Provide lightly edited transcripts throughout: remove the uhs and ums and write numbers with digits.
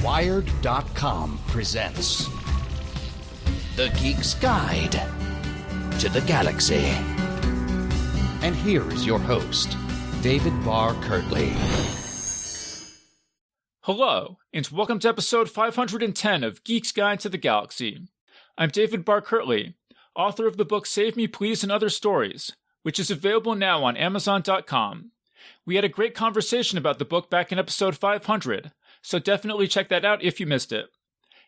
Wired.com presents The Geek's Guide to the Galaxy. And here is your host, David Barr Kirtley. Hello, and welcome to episode 510 of Geek's Guide to the Galaxy. I'm David Barr Kirtley, author of the book Save Me Please and Other Stories, which is available now on Amazon.com. We had a great conversation about the book back in episode 500, so definitely check that out if you missed it.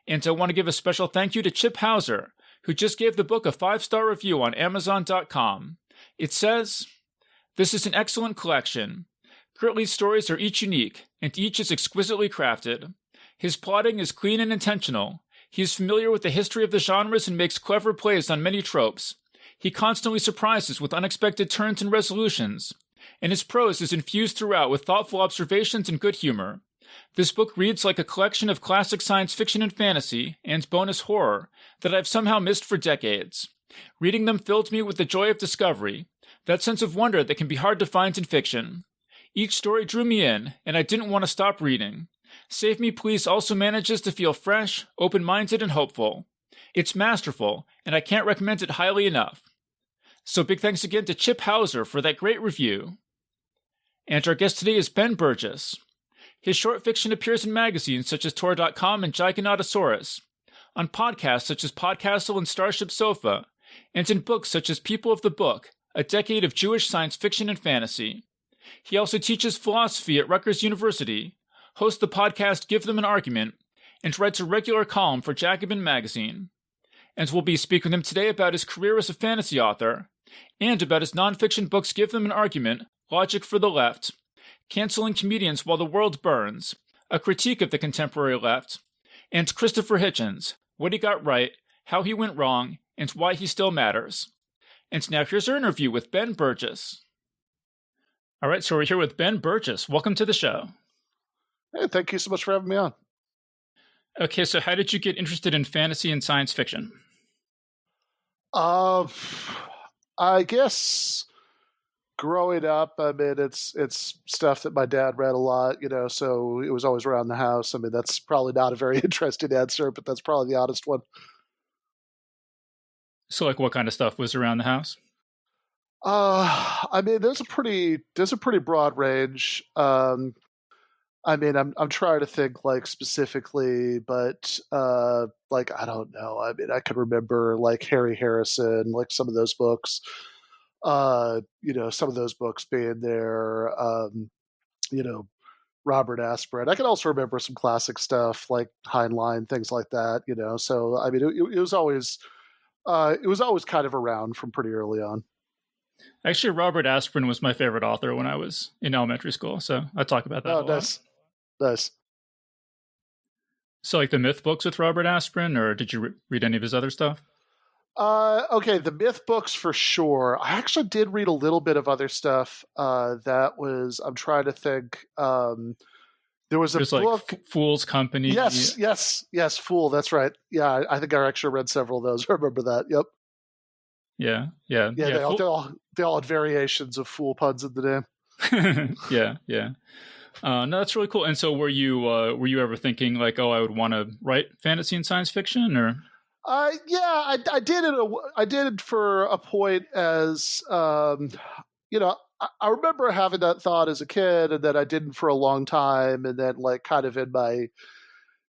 And I want to give a special thank you to Chip Hauser, who just gave the book a 5-star review on Amazon.com. It says, "This is an excellent collection. Kirtley's stories are each unique, and each is exquisitely crafted. His plotting is clean and intentional. He is familiar with the history of the genres and makes clever plays on many tropes. He constantly surprises with unexpected turns and resolutions, and his prose is infused throughout with thoughtful observations and good humor. This book reads like a collection of classic science fiction and fantasy, and bonus horror, that I've somehow missed for decades. Reading them filled me with the joy of discovery, that sense of wonder that can be hard to find in fiction. Each story drew me in, and I didn't want to stop reading. Save Me Please also manages to feel fresh, open-minded, and hopeful. It's masterful, and I can't recommend it highly enough." So big thanks again to Chip Hauser for that great review. And our guest today is Ben Burgis. His short fiction appears in magazines such as Tor.com and Giganotosaurus, on podcasts such as Podcastle and Starship Sofa, and in books such as People of the Book, A Decade of Jewish Science Fiction and Fantasy. He also teaches philosophy at Rutgers University, hosts the podcast Give Them an Argument, and writes a regular column for Jacobin magazine. And we'll be speaking with him today about his career as a fantasy author, and about his nonfiction books Give Them an Argument, Logic for the Left, Canceling Comedians While the World Burns, a critique of the contemporary left, and Christopher Hitchens, What He Got Right, How He Went Wrong, and Why He Still Matters. And now here's our interview with Ben Burgis. All right, so we're here with Ben Burgis. Welcome to the show. Hey, thank you so much for having me on. Okay, so how did you get interested in fantasy and science fiction? I guess growing up, I mean, it's stuff that my dad read a lot, so it was always around the house. I mean, that's probably not a very interesting answer, but that's probably the honest one. So, like, what kind of stuff was around the house? I mean, there's a pretty broad range. I mean, I'm trying to think like specifically, but like I don't know. I mean, I could remember like Harry Harrison, like some of those books. Some of those books being there. Robert Asprin. I can also remember some classic stuff like Heinlein, things like that. So I mean, it was always kind of around from pretty early on. Actually, Robert Asprin was my favorite author when I was in elementary school, so I talk about that a lot. Nice. So, like the myth books with Robert Asprin, or did you read any of his other stuff? Okay, the myth books for sure. I actually did read a little bit of other stuff. I'm trying to think. There was a book, like Fool's Company. Yes, Fool. That's right. Yeah, I think I actually read several of those. I remember that. Yep. Yeah. They all had variations of Fool puns in the name. Yeah. No, that's really cool. And so, were you ever thinking like, oh, I would want to write fantasy and science fiction, or? Yeah, I did it. I did it for a point as I remember having that thought as a kid, and then I didn't for a long time, and then like kind of in my,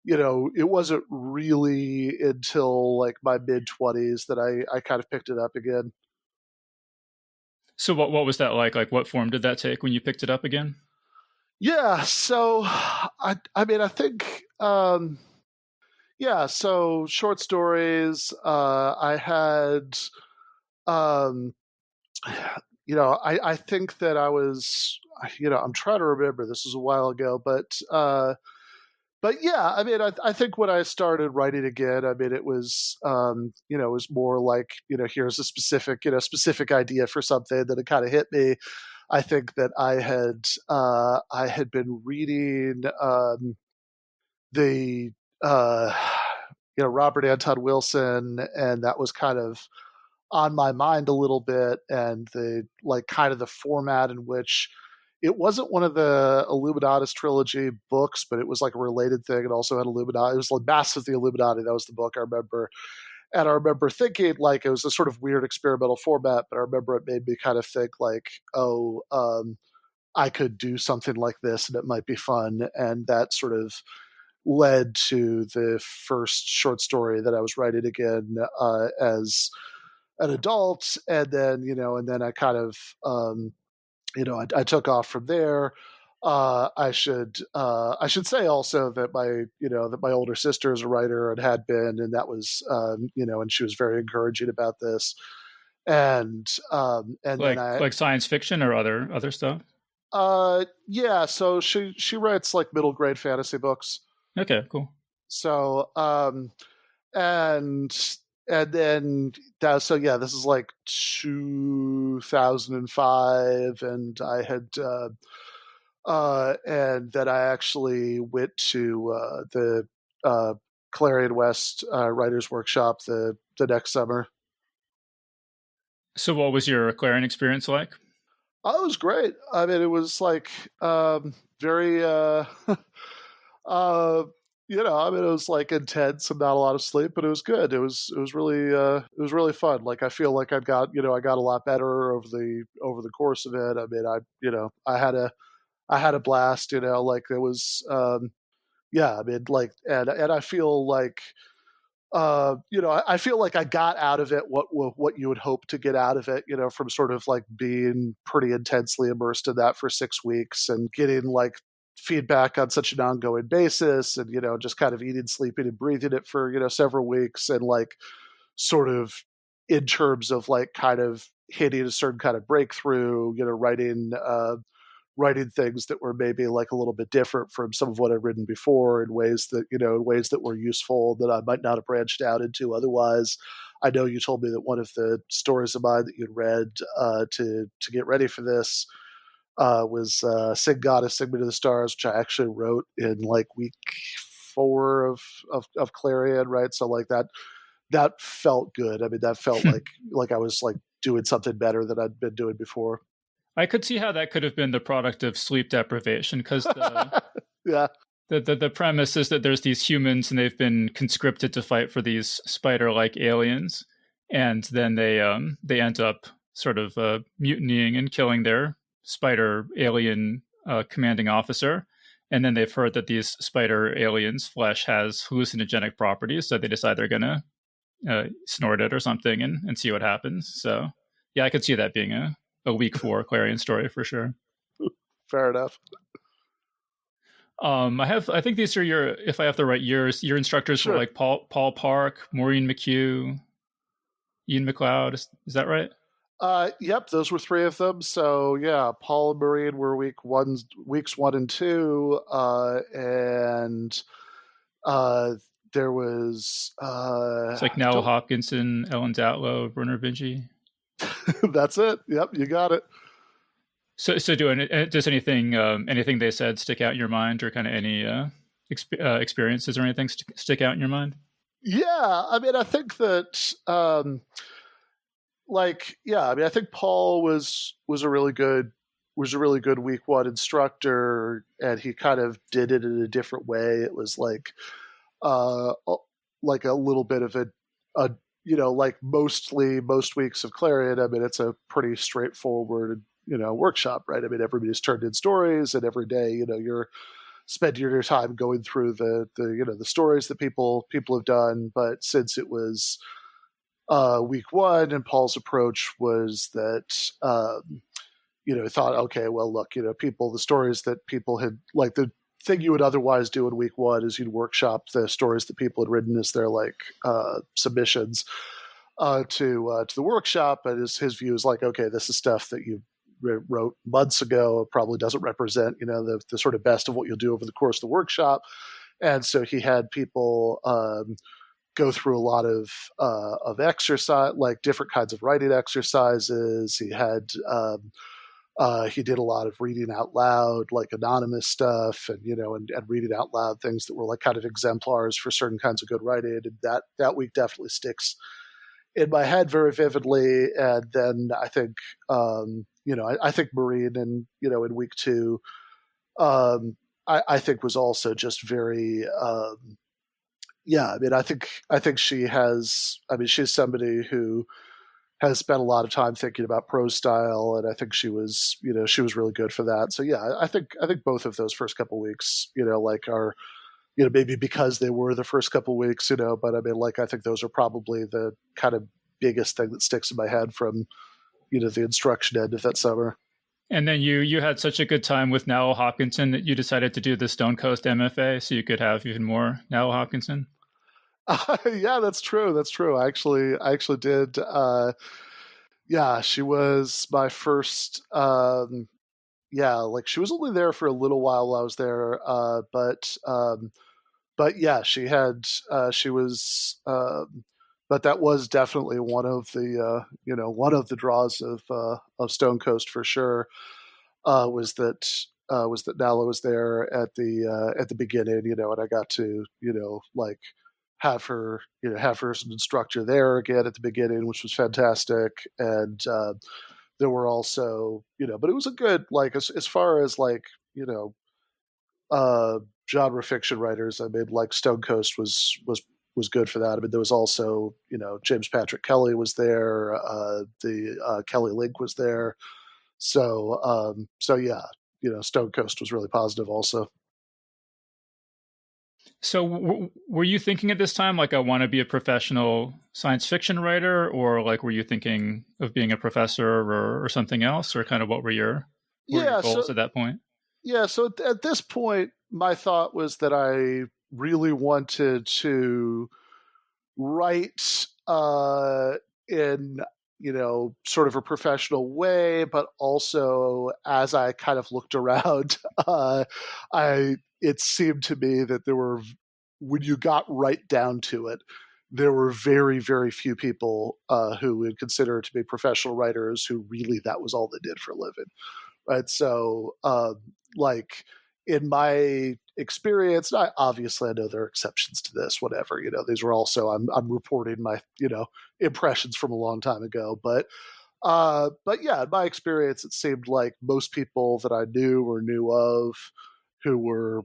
it wasn't really until like my mid-20s that I kind of picked it up again. So what was that like? Like, what form did that take when you picked it up again? Yeah, so I mean, I think, so short stories. I had, I think that I was, I'm trying to remember. This was a while ago, but yeah, I mean, I think when I started writing again, I mean, it was, it was more like, here's a specific idea for something that it kind of hit me. I think that I had been reading the Robert Anton Wilson, and that was kind of on my mind a little bit, and the like kind of the format in which it wasn't one of the Illuminatus trilogy books, but it was like a related thing. It also had Illuminati. It was like Mass of the Illuminati. That was the book I remember. And I remember thinking like it was a sort of weird experimental format, but I remember it made me kind of think like, oh, I could do something like this and it might be fun. And that sort of led to the first short story that I was writing again as an adult. And then, and then I kind of, I took off from there. I should say also that my older sister is a writer and had been, and that was, and she was very encouraging about this. And like, then like science fiction or other stuff. Yeah. So she writes like middle grade fantasy books. Okay, cool. So, and then this is like 2005, and I had, and then I actually went to the Clarion West Writers Workshop the next summer. So, what was your Clarion experience like? Oh, it was great. I mean, it was like very. It was like intense and not a lot of sleep, but it was good. It was really fun. Like I feel like I got a lot better over the course of it. I mean, I had a blast. Like it was, I mean, like, and I feel like, I feel like I got out of it what you would hope to get out of it, from sort of like being pretty intensely immersed in that for 6 weeks and getting like feedback on such an ongoing basis and, just kind of eating, sleeping and breathing it for, several weeks. And like sort of in terms of like kind of hitting a certain kind of breakthrough, writing things that were maybe like a little bit different from some of what I'd written before in ways that were useful that I might not have branched out into otherwise. I know you told me that one of the stories of mine that you'd read to get ready for this was Sing Goddess, Sing Me to the Stars, which I actually wrote in like week 4 of Clarion, right? So like that felt good. I mean, that felt like I was like doing something better than I'd been doing before. I could see how that could have been the product of sleep deprivation because the premise is that there's these humans and they've been conscripted to fight for these spider-like aliens, and then they end up sort of mutinying and killing their spider alien commanding officer, and then they've heard that these spider aliens' flesh has hallucinogenic properties, so they decide they're gonna snort it or something and see what happens. So yeah, I could see that being a week 4 Clarion story for sure. Fair enough. I think these are if I have the right years, your instructors were like Paul Park, Maureen McHugh, Ian McLeod. Is that right? Yep, those were 3 of them. So yeah, Paul and Maureen were weeks 1 and 2, and there was it's like Nell Hopkinson, Ellen Datlow, Werner Vinci. That's it. Yep, you got it. So does anything they said stick out in your mind, or kind of any experiences or anything stick out in your mind? Yeah, I mean, I think that, I think Paul was a really good week 1 instructor, and he kind of did it in a different way. It was like a little bit of a like most weeks of Clarion. I mean, it's a pretty straightforward, workshop, right? I mean, everybody's turned in stories, and every day, you're spending your time going through the stories that people have done. But since it was week 1, and Paul's approach was that, thought, okay, well, look, the stories that people had, like the thing you would otherwise do in week 1 is you'd workshop the stories that people had written as their like submissions to the workshop. And his view is like, okay, this is stuff that you wrote months ago. It probably doesn't represent, the sort of best of what you'll do over the course of the workshop. And so he had people go through a lot of exercise, like different kinds of writing exercises. He had he did a lot of reading out loud, like anonymous stuff, and and reading out loud things that were like kind of exemplars for certain kinds of good writing. And that week definitely sticks in my head very vividly. And then I think I think Marine in week two, I think was also just very, I think she's somebody who has spent a lot of time thinking about prose style, and I think she was really good for that. So yeah, I think both of those first couple weeks, are, maybe because they were the first couple weeks, but I mean, I think those are probably the kind of biggest thing that sticks in my head from, the instruction end of that summer. And then you had such a good time with Nowell Hopkinson that you decided to do the Stone Coast MFA so you could have even more Nowell Hopkinson. Yeah, that's true. That's true. I actually did. Yeah, she was my first. She was only there for a little while I was there, but yeah, she was. But that was definitely one of the draws of Stone Coast for sure. Was that Nala was there at the beginning, and I got to have her as an instructor there again at the beginning, which was fantastic. And there were also, but it was a good, as far as genre fiction writers. I mean, Stone Coast was good for that. I mean, there was also, James Patrick Kelly was there, the Kelly Link was there. So yeah, Stone Coast was really positive also. So were you thinking at this time, I want to be a professional science fiction writer, or were you thinking of being a professor or something else, or kind of what were your goals at that point? Yeah. So at this point, my thought was that I really wanted to write in sort of a professional way, but also as I kind of looked around, it seemed to me that when you got right down to it, there were very, very few people who would consider to be professional writers who really that was all they did for a living, right? So, in my experience, obviously I know there are exceptions to this, whatever, these were also, I'm reporting my, impressions from a long time ago, but yeah, in my experience, it seemed like most people that I knew or knew of who were,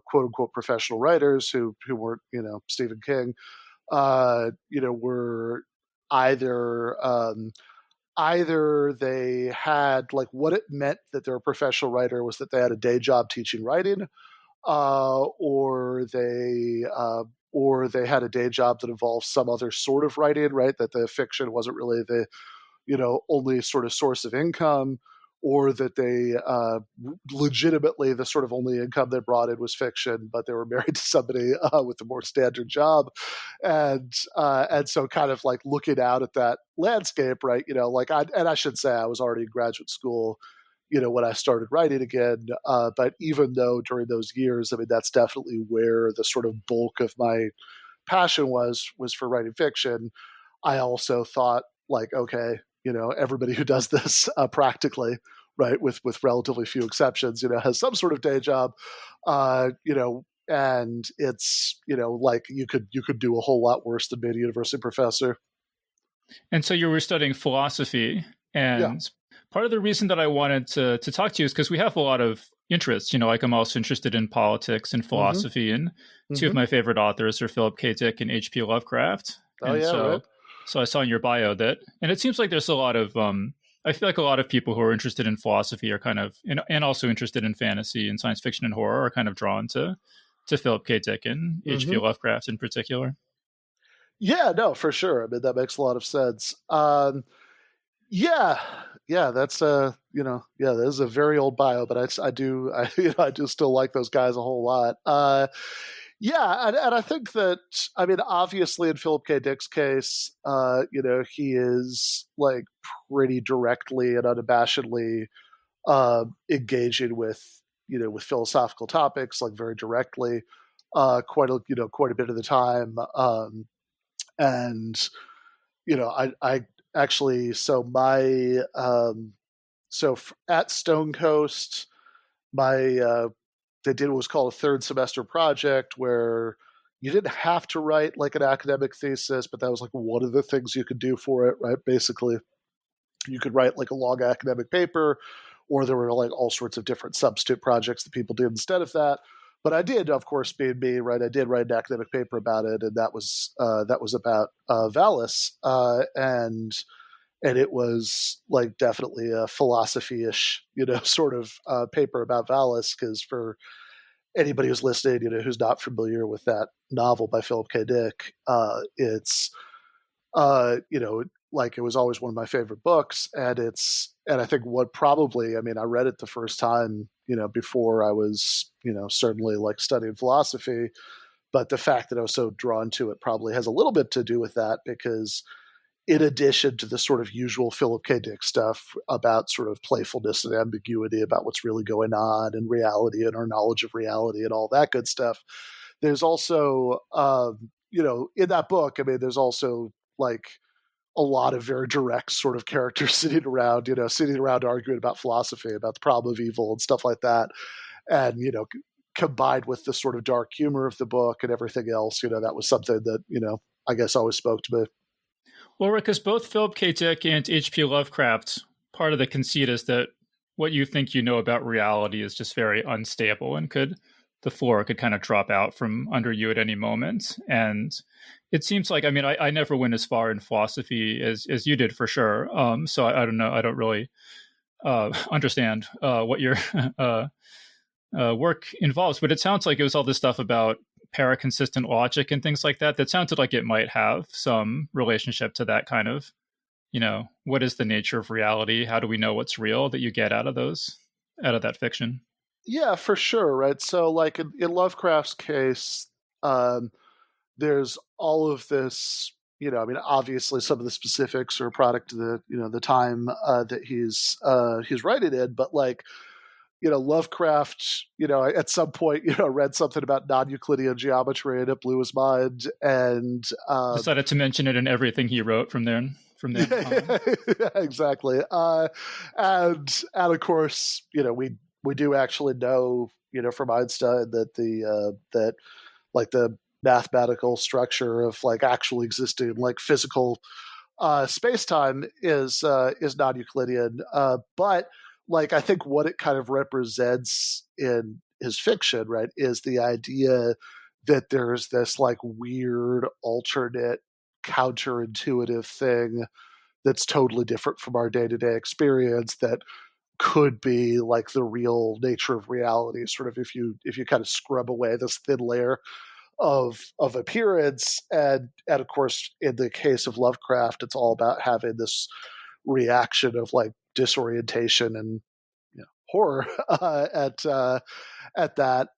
quote unquote professional writers who weren't, Stephen King, were either they had what it meant that they're a professional writer was that they had a day job teaching writing, or they had a day job that involved some other sort of writing, right? That the fiction wasn't really the only sort of source of income, or that they legitimately the sort of only income they brought in was fiction, but they were married to somebody with a more standard job, and so kind of looking out at that landscape, right? I should say I was already in graduate school, when I started writing again, but even though during those years, I mean, that's definitely where the sort of bulk of my passion was for writing fiction. I also thought okay, everybody who does this practically, right, with relatively few exceptions, has some sort of day job, and it's, you could do a whole lot worse than being a university professor. And so you were studying philosophy, and Yeah. Part of the reason that I wanted to talk to you is because we have a lot of interests. I'm also interested in politics and philosophy, and two of my favorite authors are Philip K. Dick and H.P. Lovecraft. Oh, yeah, right. So I saw in your bio that, and it seems like there's a lot of, I feel like a lot of people who are interested in philosophy are kind of, and also interested in fantasy and science fiction and horror are kind of drawn to Philip K. Dick and H.P. Lovecraft in particular. Yeah, no, for sure. I mean, that makes a lot of sense. Yeah, that's that is a very old bio, but I do still like those guys a whole lot. Yeah, and I think that, I mean, obviously in Philip K. Dick's case, he is pretty directly and unabashedly engaging with philosophical topics, very directly, quite a bit of the time, and I actually, so my at Stone Coast, they did what was called a third semester project, where you didn't have to write an academic thesis, but that was one of the things you could do for it, right? Basically. you could write like a long academic paper, or there were like all sorts of different substitute projects that people did instead of that. But I did, of course, being me, right? I did write an academic paper about it, and that was about Valis, and it was like definitely a philosophy-ish, sort of paper about Valis, because for anybody who's listening, who's not familiar with that novel by Philip K. Dick, it's like it was always one of my favorite books, and I think what probably, I mean, I read it the first time, before I was, certainly like studying philosophy, but the fact that I was so drawn to it probably has a little bit to do with that, because in addition to the sort of usual Philip K. Dick stuff about sort of playfulness and ambiguity about what's really going on and reality and our knowledge of reality and all that good stuff, there's also, in that book, I mean, there's also like a lot of very direct sort of characters sitting around arguing about philosophy, about the problem of evil and stuff like that. And, combined with the sort of dark humor of the book and everything else, that was something that, I guess always spoke to me. Well, because both Philip K. Dick and H.P. Lovecraft, part of the conceit is that what you think you know about reality is just very unstable and the floor could kind of drop out from under you at any moment. And it seems like, I mean, I never went as far in philosophy as you did, for sure. So I don't know. I don't really understand what your work involves, but it sounds like it was all this stuff about paraconsistent logic and things like that. That sounded like it might have some relationship to that kind of, what is the nature of reality? How do we know what's real that you get out of that fiction? Yeah, for sure. Right. So like in Lovecraft's case, there's all of this, I mean, obviously some of the specifics are a product of the time that he's writing in, but like, Lovecraft, at some point, read something about non-Euclidean geometry and it blew his mind, and decided to mention it in everything he wrote from there. Yeah, exactly. And of course, we do actually know, from Einstein that that like the mathematical structure of like actually existing like physical space-time is non-Euclidean, but like I think what it kind of represents in his fiction, right, is the idea that there's this like weird alternate counterintuitive thing that's totally different from our day-to-day experience that could be like the real nature of reality, sort of if you kind of scrub away this thin layer of appearance. And of course in the case of Lovecraft, it's all about having this reaction of like disorientation and horror at that,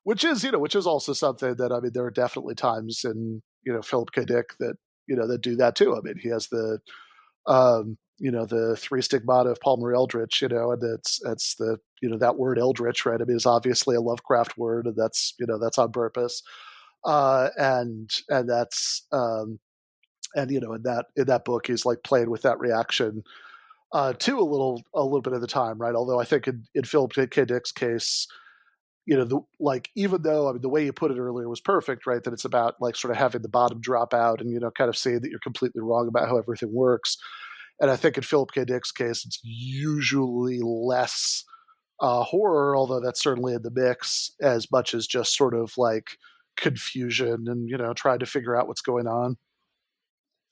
which is also something that, I mean, there are definitely times in Philip K. Dick that that do that too. I mean, he has the the three stigmata of Palmer Eldritch, and that's the that word Eldritch, right? I mean, it's obviously a Lovecraft word, and that's that's on purpose, and that's and in that book he's like playing with that reaction to a little bit of the time, right? Although I think in Philip K. Dick's case, even though, I mean, the way you put it earlier was perfect, right? That it's about like sort of having the bottom drop out and kind of saying that you're completely wrong about how everything works. And I think in Philip K. Dick's case, it's usually less horror, although that's certainly in the mix, as much as just sort of like confusion and trying to figure out what's going on.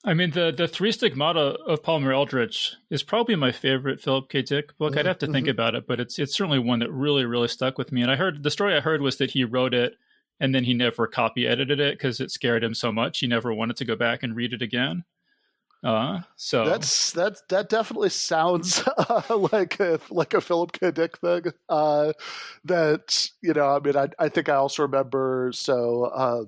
I mean, the three stigmata of Palmer Eldritch is probably my favorite Philip K. Dick book. I'd have to think about it, but it's certainly one that really, really stuck with me. And the story I heard was that he wrote it and then he never copy edited it because it scared him so much. He never wanted to go back and read it again. So that definitely sounds like a Philip K. Dick thing. That I mean, I think I also remember that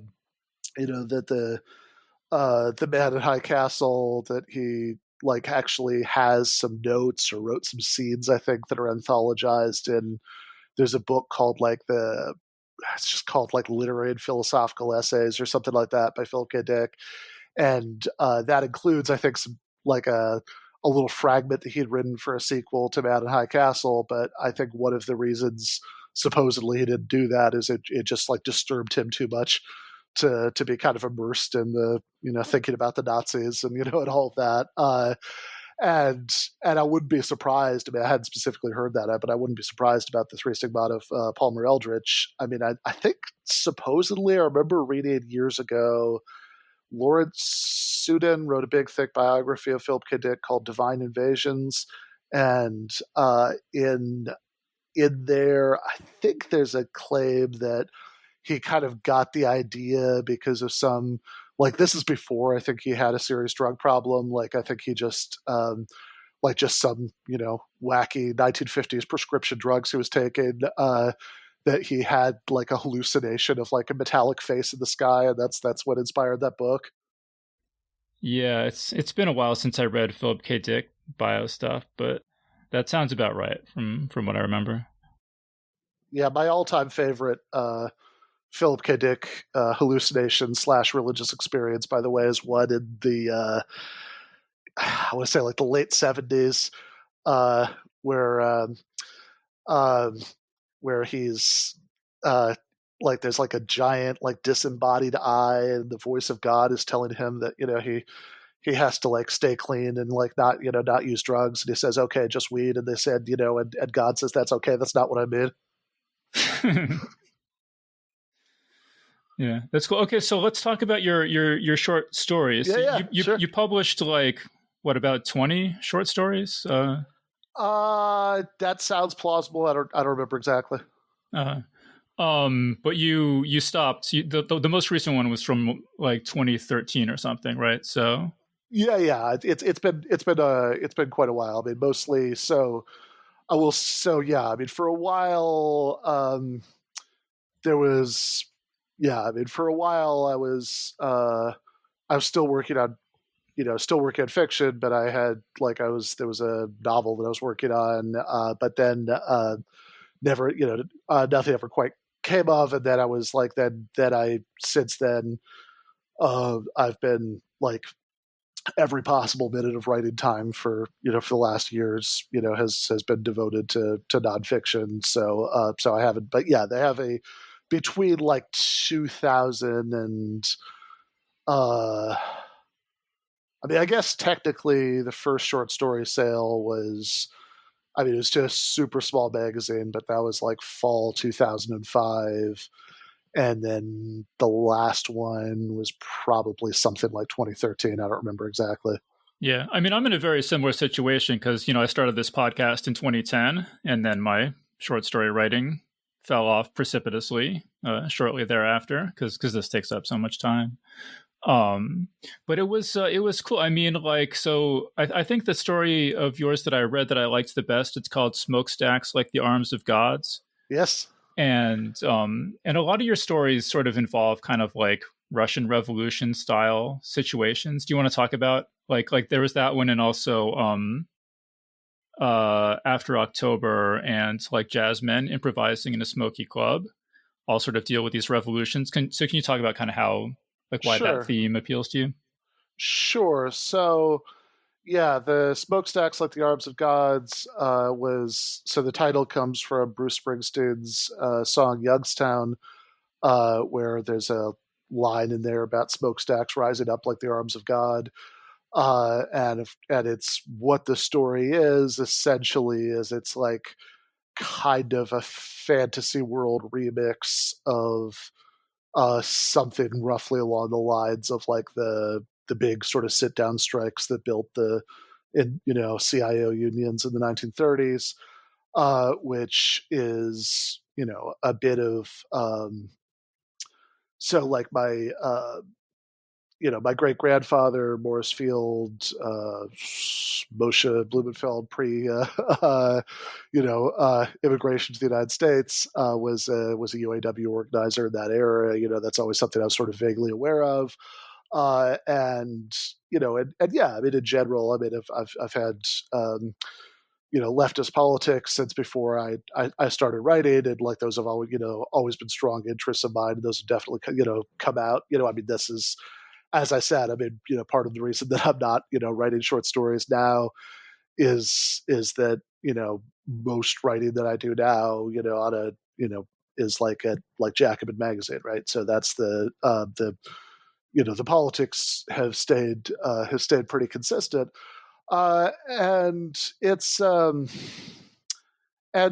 the Man in High Castle, that he like actually has some notes or wrote some scenes, I think, that are anthologized. And there's a book called it's just called like Literary and Philosophical Essays or something like that by Philip K. Dick. And that includes, I think, some like a little fragment that he had written for a sequel to Man in High Castle. But I think one of the reasons supposedly he didn't do that is it just like disturbed him too much to be kind of immersed in the thinking about the Nazis and and all of that. and I wouldn't be surprised. I mean, I hadn't specifically heard that, but I wouldn't be surprised about the Three Stigmata of Palmer Eldritch. I mean, I think supposedly I remember reading years ago, Lawrence Sudan wrote a big, thick biography of Philip K. Dick called Divine Invasions, and in there, I think there's a claim that he kind of got the idea because of some, like, this is before I think he had a serious drug problem. Like, I think he just just some, wacky 1950s prescription drugs he was taking, that he had like a hallucination of like a metallic face in the sky, and that's what inspired that book. Yeah, it's been a while since I read Philip K. Dick bio stuff, but that sounds about right from what I remember. Yeah, my all-time favorite Philip K. Dick hallucination / religious experience, by the way, is one in the I want to say like the late 70s, where he's like there's like a giant like disembodied eye, and the voice of God is telling him that he has to like stay clean and like not use drugs, and he says, okay, just weed, and they said and God says, that's okay, that's not what I mean. Yeah, that's cool. Okay, so let's talk about your short stories. Yeah, sure. You published like what, about 20 short stories? That sounds plausible. I don't remember exactly. But you stopped. The most recent one was from like 2013 or something, right? So yeah, it's been quite a while. I mean, mostly so. I mean, for a while, there was. Yeah, I mean, for a while I was still working on, fiction, but I had there was a novel that I was working on, but then never, nothing ever quite came of, and then I was like, since then, I've been like every possible minute of writing time for the last years, has been devoted to nonfiction. So I haven't, but yeah, they have between like 2000 and I mean, I guess technically the first short story sale was, I mean, it was just a super small magazine, but that was like fall 2005. And then the last one was probably something like 2013. I don't remember exactly. Yeah. I mean, I'm in a very similar situation because, I started this podcast in 2010, and then my short story writing fell off precipitously shortly thereafter because this takes up so much time. But it was cool. I mean, like, so I think the story of yours that I read that I liked the best, it's called Smokestacks Like the Arms of Gods. Yes. And a lot of your stories sort of involve kind of like Russian Revolution style situations. Do you want to talk about like there was that one, and also After October and like jazz men improvising in a smoky club all sort of deal with these revolutions. Can you talk about kind of how, like, why Sure. that theme appeals to you? Sure. So, yeah, the Smokestacks Like the Arms of Gods so the title comes from Bruce Springsteen's song Youngstown, where there's a line in there about smokestacks rising up like the arms of God. And it's what the story is essentially is it's like kind of a fantasy world remix of something roughly along the lines of like the big sort of sit down strikes that built CIO unions in the 1930s, which is a bit of so like my my great grandfather Morris Field, Moshe Blumenfeld, immigration to the United States, was a UAW organizer in that era. That's always something I was sort of vaguely aware of. And yeah, I mean, in general, I mean, I've had leftist politics since before I started writing, and like those have always been strong interests of mine, and those have definitely come out. I mean, this is, as I said, I mean, part of the reason that I'm not writing short stories now is that most writing that I do now on a is like Jacobin magazine, right? So that's the the politics have stayed pretty consistent. And it's and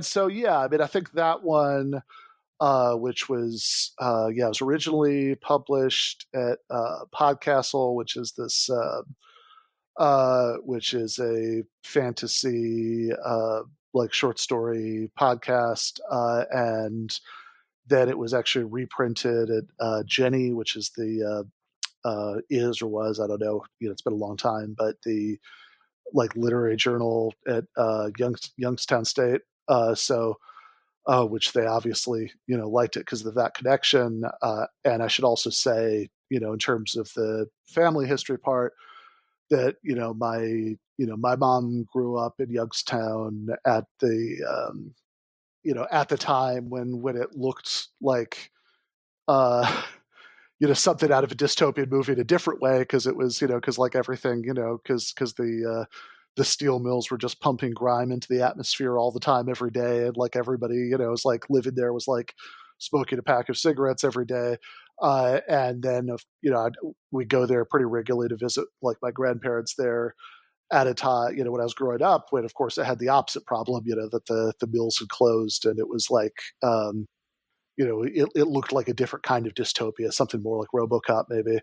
so yeah, I mean, I think that one, which was it was originally published at Podcastle, which is a fantasy like short story podcast, and then it was actually reprinted at Jenny, which is the is or was, I don't know, it's been a long time, but the like literary journal at Youngstown State. Which they obviously liked it because of that connection. And I should also say, in terms of the family history part, that my mom grew up in Youngstown at the at the time when it looked like something out of a dystopian movie in a different way, because it was because like everything because the steel mills were just pumping grime into the atmosphere all the time, every day, and like everybody was like living there was like smoking a pack of cigarettes every day. And then we go there pretty regularly to visit like my grandparents there at a time when I was growing up, when of course it had the opposite problem, that the mills had closed, and it was like it looked like a different kind of dystopia, something more like RoboCop maybe.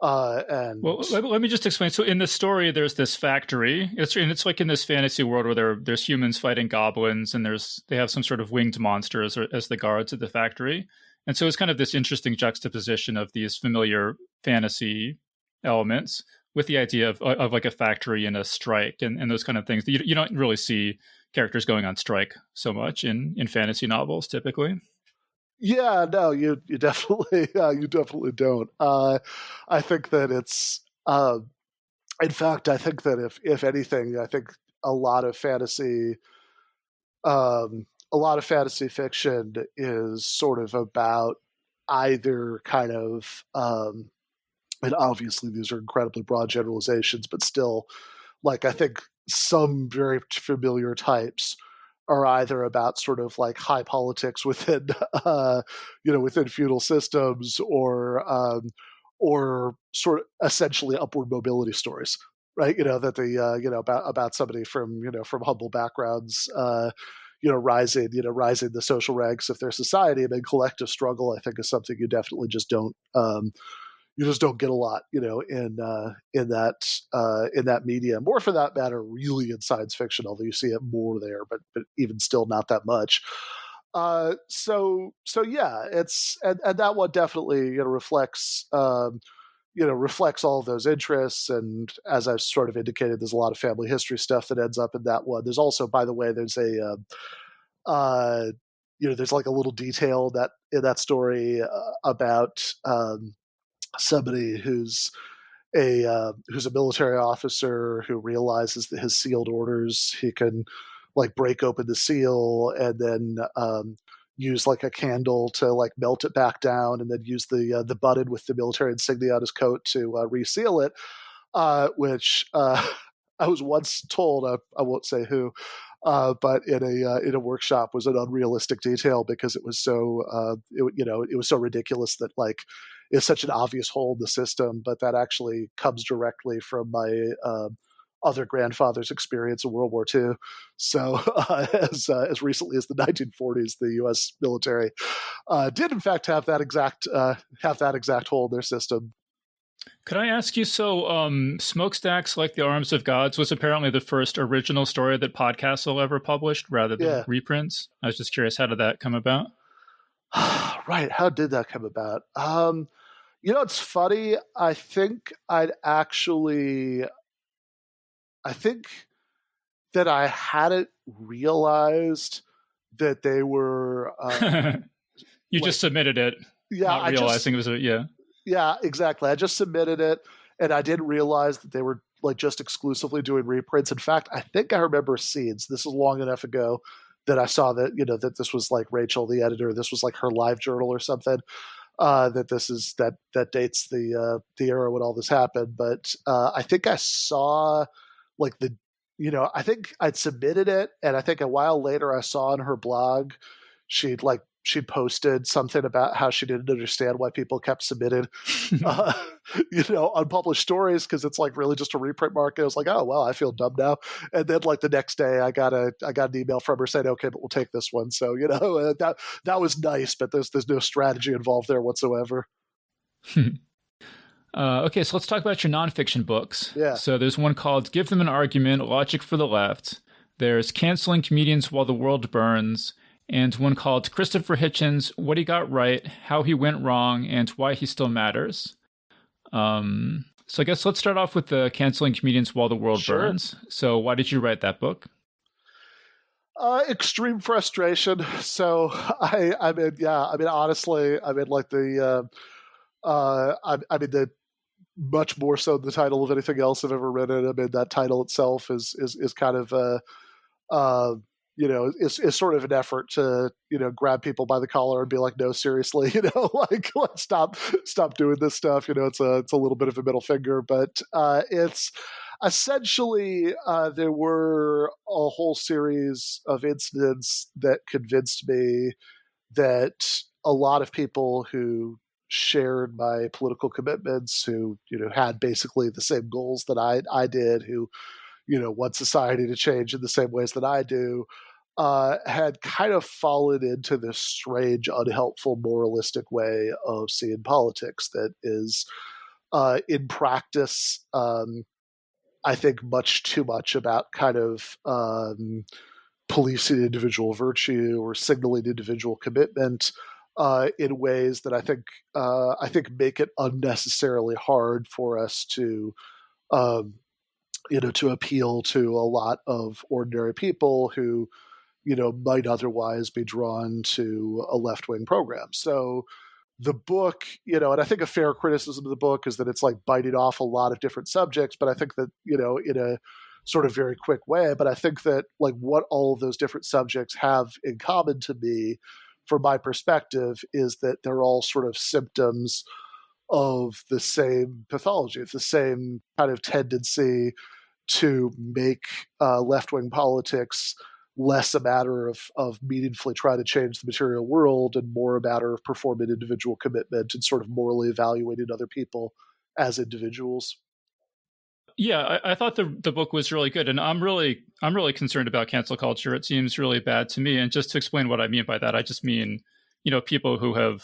And well, let me just explain. So in the story, there's this factory. It's like in this fantasy world where there's humans fighting goblins, and they have some sort of winged monsters as the guards at the factory. And so it's kind of this interesting juxtaposition of these familiar fantasy elements with the idea of like a factory and a strike and those kind of things. You don't really see characters going on strike so much in fantasy novels typically. Yeah, no, you definitely you definitely don't. I think that it's in fact, I think that if anything, I think a lot of fantasy fiction is sort of about either kind of and obviously these are incredibly broad generalizations, but still, like, I think some very familiar types are either about sort of like high politics within, within feudal systems, or sort of essentially upward mobility stories, right? That the about somebody from from humble backgrounds, rising the social ranks of their society, and then collective struggle. I think is something you definitely just don't. You just don't get a lot, in that medium, or for that matter, really in science fiction. Although you see it more there, but even still, not that much. So yeah, it's and that one definitely reflects reflects all of those interests. And as I've sort of indicated, there's a lot of family history stuff that ends up in that one. There's also, by the way, there's a there's like a little detail that in that story about somebody who's a military officer who realizes that his sealed orders, he can like break open the seal and then use like a candle to like melt it back down, and then use the button with the military insignia on his coat to reseal it. Which I was once told, I won't say who, but in a workshop, was an unrealistic detail, because it was so it was so ridiculous that like it's such an obvious hole in the system. But that actually comes directly from my other grandfather's experience in World War II. So as recently as the 1940s, the U.S. military did in fact have that exact hole in their system. Could I ask you, so Smokestacks Like the Arms of Gods was apparently the first original story that Podcastle ever published rather than reprints. I was just curious, how did that come about? Right. How did that come about? It's funny. I think that I hadn't realized that they were. You just submitted it, not realizing it was Yeah, exactly. I just submitted it, and I didn't realize that they were like just exclusively doing reprints. In fact, I think I remember scenes. This is long enough ago that I saw that that this was like Rachel, the editor. This was like her live journal or something. That this is that dates the era when all this happened. But I think I saw like I think I'd submitted it, and I think a while later I saw on her blog she'd like she'd posted something about how she didn't understand why people kept submitting, unpublished stories because it's like really just a reprint market. I was like, oh well, I feel dumb now. And then like the next day, I got an email from her saying, okay, but we'll take this one. So that was nice, but there's no strategy involved there whatsoever. Okay, so let's talk about your nonfiction books. Yeah. So there's one called Give Them an Argument, Logic for the Left. There's Canceling Comedians While the World Burns, and one called Christopher Hitchens, What He Got Right, How He Went Wrong, and Why He Still Matters. So I guess let's start off with the Canceling Comedians While the World Burns. So why did you write that book? Extreme frustration. So honestly, the much more so than the title of anything else I've ever written. I mean, that title itself is kind of is sort of an effort to grab people by the collar and be like, no, seriously, like let's stop doing this stuff. It's a little bit of a middle finger, but it's essentially there were a whole series of incidents that convinced me that a lot of people who shared my political commitments, who had basically the same goals that I did, who want society to change in the same ways that I do, had kind of fallen into this strange, unhelpful, moralistic way of seeing politics that is, in practice, I think much too much about kind of policing individual virtue or signaling individual commitment in ways that I think make it unnecessarily hard for us to appeal to a lot of ordinary people who might otherwise be drawn to a left-wing program. So the book, and I think a fair criticism of the book is that it's like biting off a lot of different subjects, but I think that in a sort of very quick way. But I think that like what all of those different subjects have in common to me, from my perspective, is that they're all sort of symptoms of the same pathology, of the same kind of tendency to make left-wing politics less a matter of meaningfully trying to change the material world and more a matter of performing individual commitment and sort of morally evaluating other people as individuals. Yeah, I thought the book was really good, and I'm really concerned about cancel culture. It seems really bad to me. And just to explain what I mean by that, I just mean, people who have,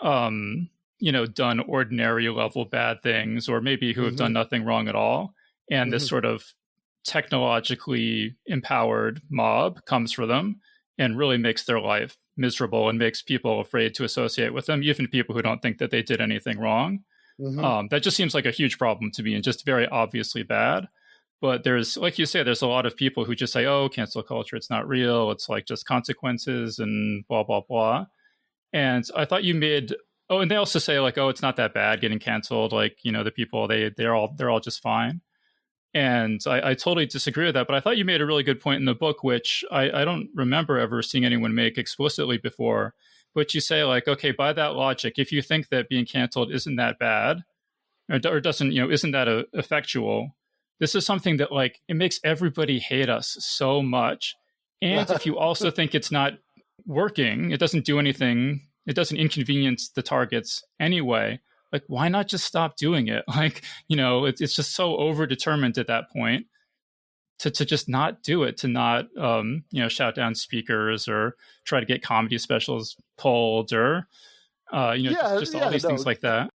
done ordinary level bad things, or maybe who have done nothing wrong at all, and this sort of technologically empowered mob comes for them and really makes their life miserable and makes people afraid to associate with them, even people who don't think that they did anything wrong. That just seems like a huge problem to me and just very obviously bad. But there's, like you say, there's a lot of people who just say, oh, cancel culture, it's not real. It's like just consequences and blah, blah, blah. And I thought you made, and they also say like, oh, it's not that bad getting canceled. Like, the people, they're all just fine. And I totally disagree with that. But I thought you made a really good point in the book, which I don't remember ever seeing anyone make explicitly before. But you say like, okay, by that logic, if you think that being canceled isn't that bad, or doesn't, isn't that effectual, this is something that like, it makes everybody hate us so much. And if you also think it's not working, it doesn't do anything, it doesn't inconvenience the targets anyway, like, why not just stop doing it? Like, it's just so overdetermined at that point to just not do it, to not, shout down speakers or try to get comedy specials pulled or, just all these things like that.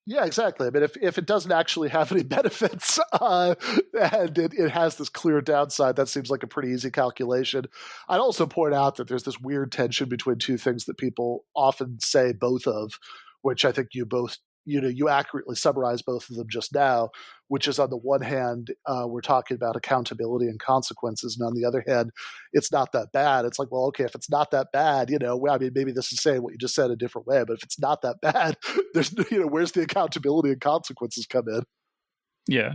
Yeah, exactly. I mean, if it doesn't actually have any benefits and it has this clear downside, that seems like a pretty easy calculation. I'd also point out that there's this weird tension between two things that people often say both of, which I think you both, you accurately summarized both of them just now, which is on the one hand, we're talking about accountability and consequences. And on the other hand, it's not that bad. It's like, well, okay, if it's not that bad, maybe this is saying what you just said a different way, but if it's not that bad, there's, where's the accountability and consequences come in? Yeah.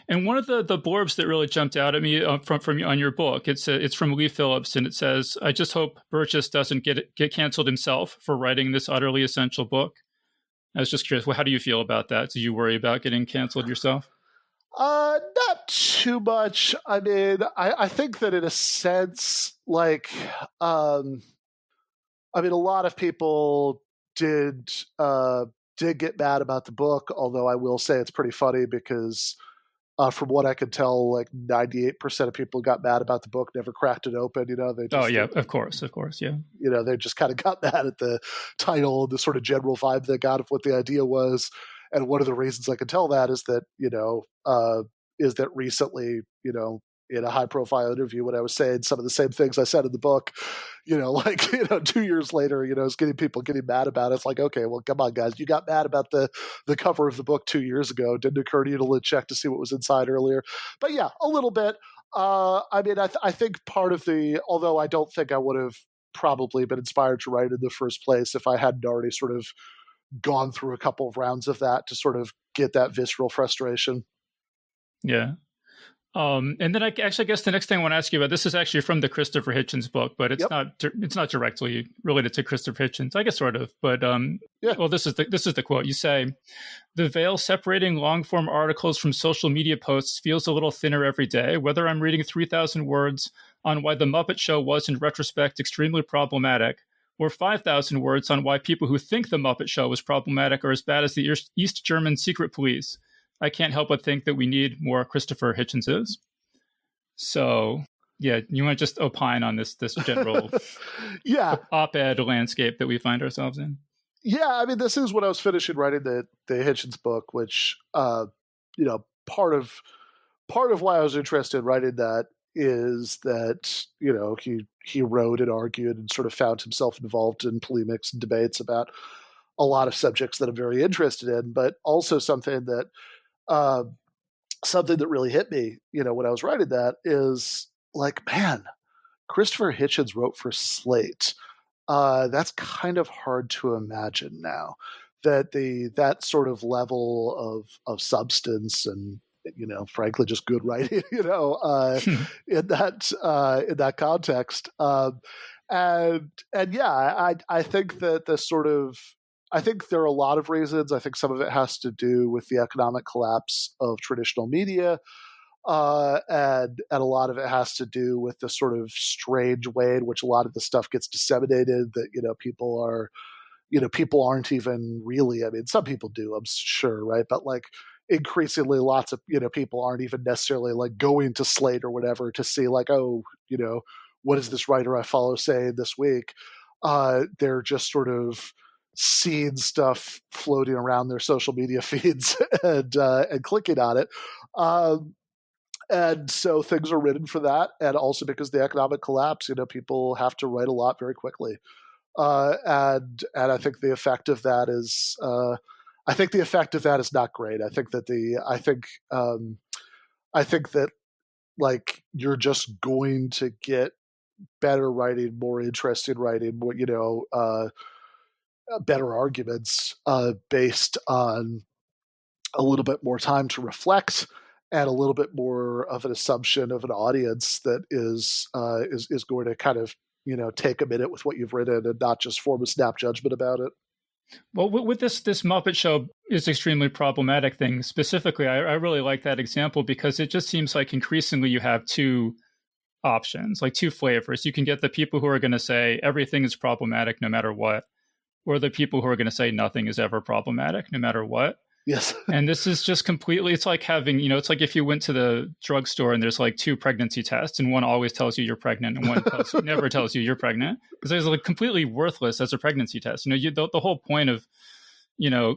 And one of the blurbs that really jumped out at me from on your book, it's from Lee Phillips, and it says, I just hope Burgis doesn't get canceled himself for writing this utterly essential book. I was just curious, how do you feel about that? Do you worry about getting canceled yourself? Not too much. I mean, I think that in a sense, like, I I mean, a lot of people did get mad about the book, although I will say it's pretty funny because from what I could tell, like 98% of people got mad about the book, never cracked it open. They just, of course, yeah. They just kind of got mad at the title, the sort of general vibe they got of what the idea was. And one of the reasons I can tell that is that, recently, in a high-profile interview, when I was saying some of the same things I said in the book, 2 years later, it's people getting mad about it. It's like, okay, well, come on, guys. You got mad about the cover of the book 2 years ago. Didn't occur to you to check to see what was inside earlier. But yeah, a little bit. I mean, I think part of although I don't think I would have probably been inspired to write in the first place if I hadn't already sort of gone through a couple of rounds of that to sort of get that visceral frustration. Yeah. And then I guess the next thing I want to ask you about, this is actually from the Christopher Hitchens book, but it's not directly related to Christopher Hitchens. I guess sort of, but well, this is the quote. You say, "The veil separating long-form articles from social media posts feels a little thinner every day. Whether I'm reading 3,000 words on why the Muppet Show was in retrospect extremely problematic, or 5,000 words on why people who think the Muppet Show was problematic are as bad as the East German secret police, I can't help but think that we need more Christopher Hitchenses." So, yeah, you want to just opine on this general op-ed landscape that we find ourselves in? Yeah, I mean, this is when I was finishing writing the Hitchens book, which, part of why I was interested in writing that is that, he wrote and argued and sort of found himself involved in polemics and debates about a lot of subjects that I'm very interested in, but also something that really hit me, when I was writing that is like, man, Christopher Hitchens wrote for Slate. That's kind of hard to imagine now that that sort of level of substance and, frankly, just good writing, in that context. And yeah, I think that I think there are a lot of reasons. I think some of it has to do with the economic collapse of traditional media. And a lot of it has to do with the sort of strange way in which a lot of the stuff gets disseminated that, people aren't even really, I mean, some people do, I'm sure, right? But increasingly lots of, people aren't even necessarily going to Slate or whatever to see oh, what is this writer I follow saying this week? They're just sort of seeing stuff floating around their social media feeds and clicking on it. And so things are written for that. And also because the economic collapse, people have to write a lot very quickly. And I think the effect of that is, not great. I think that you're just going to get better writing, more interesting writing, more, better arguments based on a little bit more time to reflect and a little bit more of an assumption of an audience that is going to kind of take a minute with what you've written and not just form a snap judgment about it. Well, with this Muppet Show is extremely problematic thing specifically, I really like that example because it just seems like increasingly you have two options, two flavors. You can get the people who are going to say everything is problematic no matter what, or the people who are going to say nothing is ever problematic no matter what. Yes. And this is just completely, it's like having, it's like if you went to the drugstore and there's two pregnancy tests and one always tells you you're pregnant and one never tells you you're pregnant. Because it's completely worthless as a pregnancy test. The whole point of,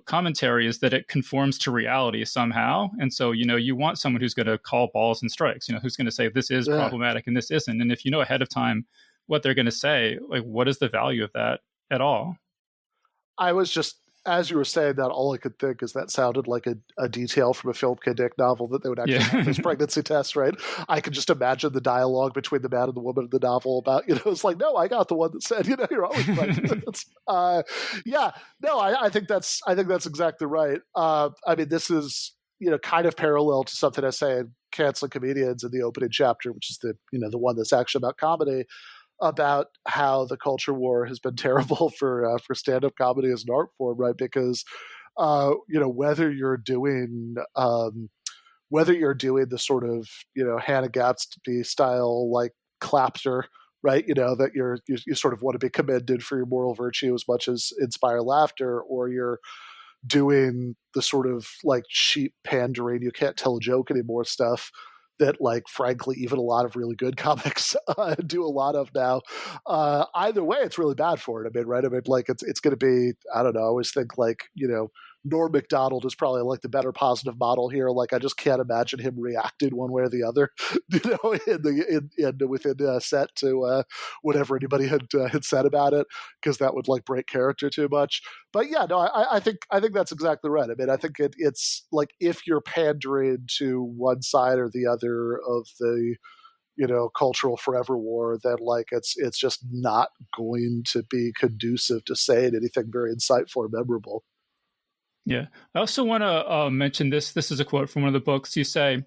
commentary is that it conforms to reality somehow. And so, you want someone who's going to call balls and strikes, who's going to say this is problematic and this isn't. And if you know ahead of time what they're going to say, what is the value of that at all? I was just, as you were saying that, all I could think is that sounded like a detail from a Philip K. Dick novel that they would actually have this pregnancy test, right? I could just imagine the dialogue between the man and the woman in the novel about, it's like, no, I got the one that said, you're always pregnant. I think that's exactly right. I mean, this is, kind of parallel to something I say in Canceling Comedians in the opening chapter, which is the one that's actually about comedy, about how the culture war has been terrible for stand-up comedy as an art form, right? Because whether you're doing the sort of Hannah Gadsby style clapter right? That you sort of want to be commended for your moral virtue as much as inspire laughter, or you're doing the sort of like cheap pandering, you can't tell a joke anymore stuff that, like, frankly, even a lot of really good comics do a lot of now. Either way, it's really bad for it. I mean, right? I mean, like, it's going to be, I don't know, I always think, like, Norm Macdonald is probably like the better positive model here. Like, I just can't imagine him reacting one way or the other, within set to whatever anybody had said about it, because that would like break character too much. But yeah, no, I think that's exactly right. I mean, I think it's like, if you're pandering to one side or the other of the cultural forever war, then like it's just not going to be conducive to saying anything very insightful or memorable. Yeah. I also want to mention this. This is a quote from one of the books. You say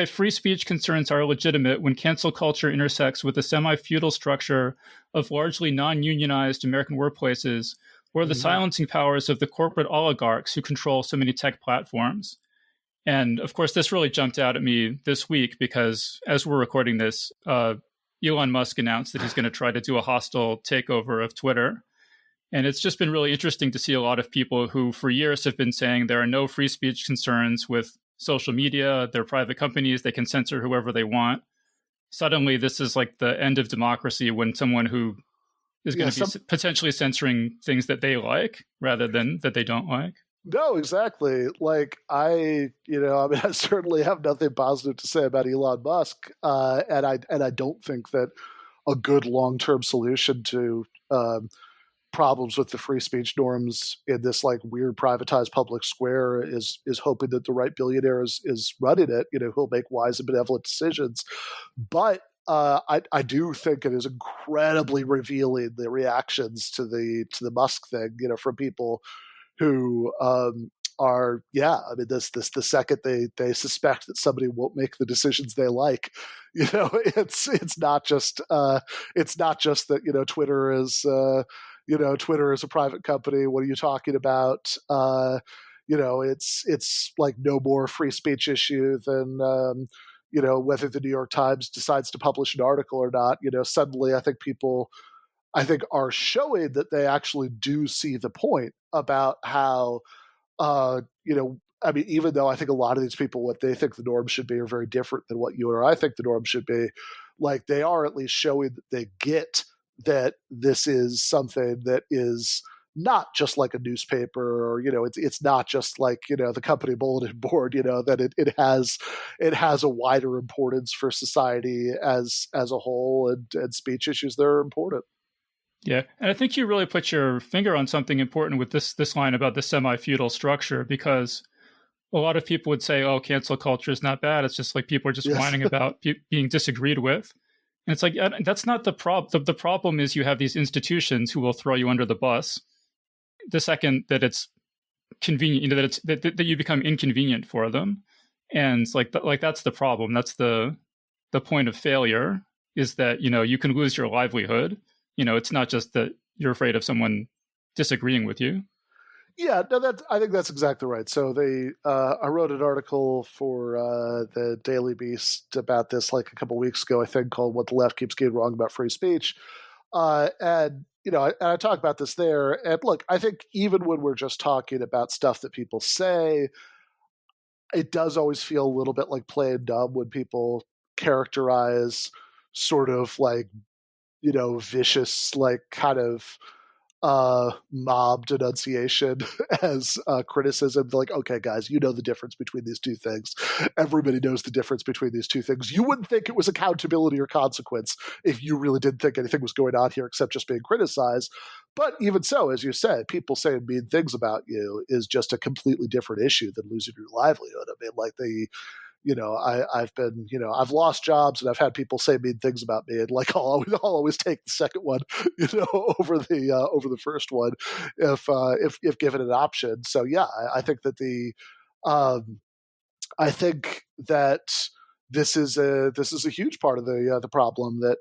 free speech concerns are legitimate when cancel culture intersects with the semi-feudal structure of largely non-unionized American workplaces, or the silencing powers of the corporate oligarchs who control so many tech platforms. And of course, this really jumped out at me this week because as we're recording this, Elon Musk announced that he's going to try to do a hostile takeover of Twitter. And it's just been really interesting to see a lot of people who for years have been saying there are no free speech concerns with social media, they're private companies, they can censor whoever they want. Suddenly, this is like the end of democracy when someone who is going to be potentially censoring things that they like rather than that they don't like. No, exactly. Like, I certainly have nothing positive to say about Elon Musk, and I don't think that a good long-term solution to problems with the free speech norms in this like weird privatized public square is hoping that the right billionaire is running it, who'll make wise and benevolent decisions. But I do think it is incredibly revealing, the reactions to the Musk thing, from people who are, I mean, this the second they suspect that somebody won't make the decisions they like, it's not just that Twitter is Twitter is a private company. What are you talking about? It's like no more free speech issue than whether the New York Times decides to publish an article or not. Suddenly I think people are showing that they actually do see the point about how I mean, even though I think a lot of these people, what they think the norms should be are very different than what you or I think the norms should be, like, they are at least showing that they get that this is something that is not just like a newspaper, or it's not just like the company bulletin board, that it has a wider importance for society as a whole, and speech issues that are important. Yeah, and I think you really put your finger on something important with this line about the semi-feudal structure, because a lot of people would say, oh, cancel culture is not bad. It's just like people are just whining about being disagreed with. And it's like, that's not the problem. The problem is you have these institutions who will throw you under the bus the second that it's convenient, that you become inconvenient for them. And like that's the problem. That's the point of failure, is that, you can lose your livelihood. It's not just that you're afraid of someone disagreeing with you. Yeah, no, I think that's exactly right. So I wrote an article for the Daily Beast about this like a couple weeks ago, I think, called "What the Left Keeps Getting Wrong About Free Speech," and I talk about this there. And look, I think even when we're just talking about stuff that people say, it does always feel a little bit like playing dumb when people characterize sort of like vicious, like kind of mob denunciation as criticism. Like, okay, guys, the difference between these two things. Everybody knows the difference between these two things. You wouldn't think it was accountability or consequence if you really didn't think anything was going on here except just being criticized. But even so, as you said, people saying mean things about you is just a completely different issue than losing your livelihood. I mean, like I've been, I've lost jobs and I've had people say mean things about me, and like I'll always take the second one, over the first one if given an option. So yeah, I think that I think that this is a huge part of the problem, that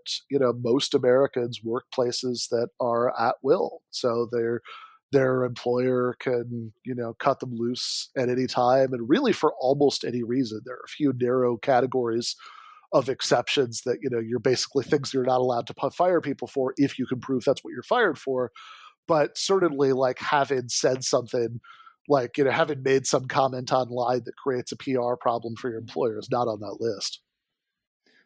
most Americans work places that are at will, so their employer can, cut them loose at any time, and really for almost any reason. There are a few narrow categories of exceptions that, you're basically things you're not allowed to fire people for if you can prove that's what you're fired for. But certainly, like, having said something, like, having made some comment online that creates a PR problem for your employer is not on that list.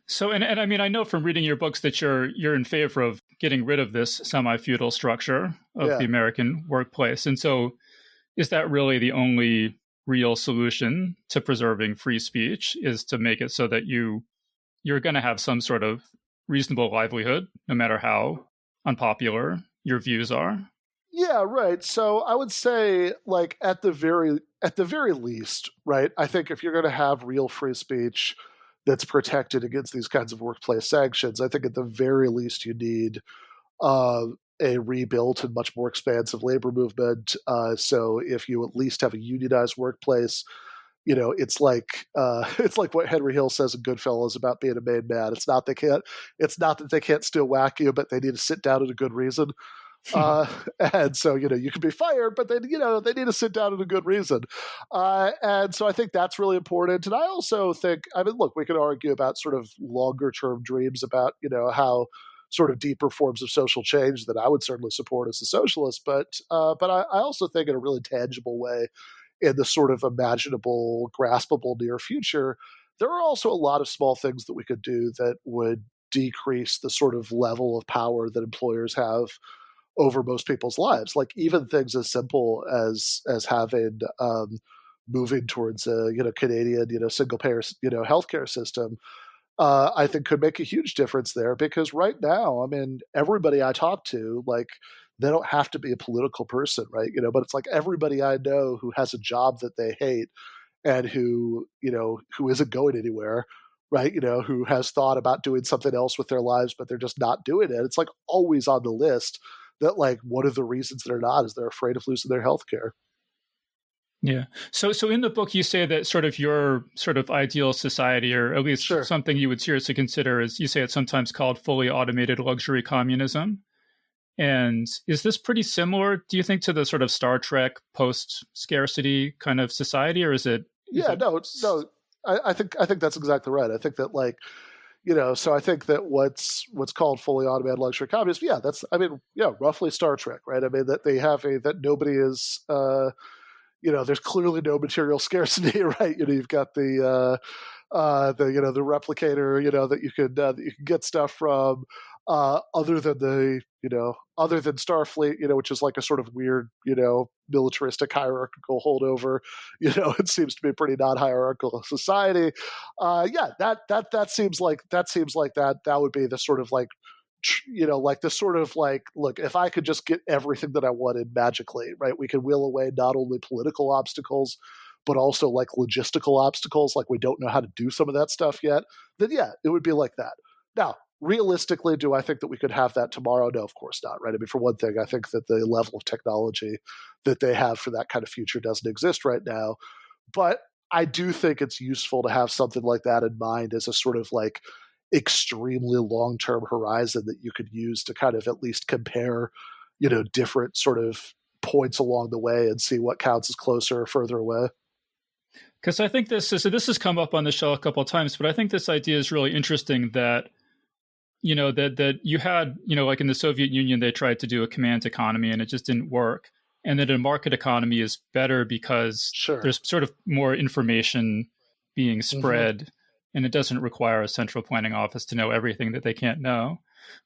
So, and I mean, I know from reading your books that you're in favor of getting rid of this semi-feudal structure of the American workplace. And so, is that really the only real solution to preserving free speech, is to make it so that you're going to have some sort of reasonable livelihood, no matter how unpopular your views are? Yeah, right. So I would say, like, at the very least, right, I think if you're going to have real free speech that's protected against these kinds of workplace sanctions, I think at the very least you need a rebuilt and much more expansive labor movement. So if you at least have a unionized workplace, it's like what Henry Hill says in Goodfellas about being a made man. It's not that they can't still whack you, but they need to sit down at a good reason. And so, you can be fired, but then, they need to sit down at a good reason. And so I think that's really important. And I also think, I mean, look, we can argue about sort of longer term dreams about, how sort of deeper forms of social change that I would certainly support as a socialist. But I also think in a really tangible way, in the sort of imaginable, graspable near future, there are also a lot of small things that we could do that would decrease the sort of level of power that employers have over most people's lives. Like, even things as simple as having moving towards a Canadian single payer healthcare system, I think could make a huge difference there. Because right now, I mean, everybody I talk to, like, they don't have to be a political person, right? But it's like everybody I know who has a job that they hate and who isn't going anywhere, right? Who has thought about doing something else with their lives, but they're just not doing it. It's like always on the list that, like, one of the reasons they're not is they're afraid of losing their health care. Yeah. So in the book, you say that sort of your sort of ideal society, or at least something you would seriously consider, is, you say it's sometimes called fully automated luxury communism. And is this pretty similar, do you think, to the sort of Star Trek post-scarcity kind of society, or is it? No. I think that's exactly right. I think that, like, so I think that what's called fully automated luxury communism, roughly Star Trek, right? I mean, that they have that nobody is, there's clearly no material scarcity, right? You've got the replicator, that you can get stuff from, other than Starfleet, which is like a sort of weird, militaristic hierarchical holdover. It seems to be a pretty non-hierarchical society. That seems like that would be the sort of like, like the sort of like, look, if I could just get everything that I wanted magically, right, we could wheel away not only political obstacles, but also like logistical obstacles, like we don't know how to do some of that stuff yet, then it would be like that. Now, realistically, do I think that we could have that tomorrow? No, of course not, right? I mean, for one thing, I think that the level of technology that they have for that kind of future doesn't exist right now. But I do think it's useful to have something like that in mind as a sort of like extremely long-term horizon that you could use to kind of at least compare, different sort of points along the way and see what counts as closer or further away. Because I think this has come up on the show a couple of times, but I think this idea is really interesting that, that you had, like in the Soviet Union, they tried to do a command economy and it just didn't work. And that a market economy is better because there's sort of more information being spread, and it doesn't require a central planning office to know everything that they can't know.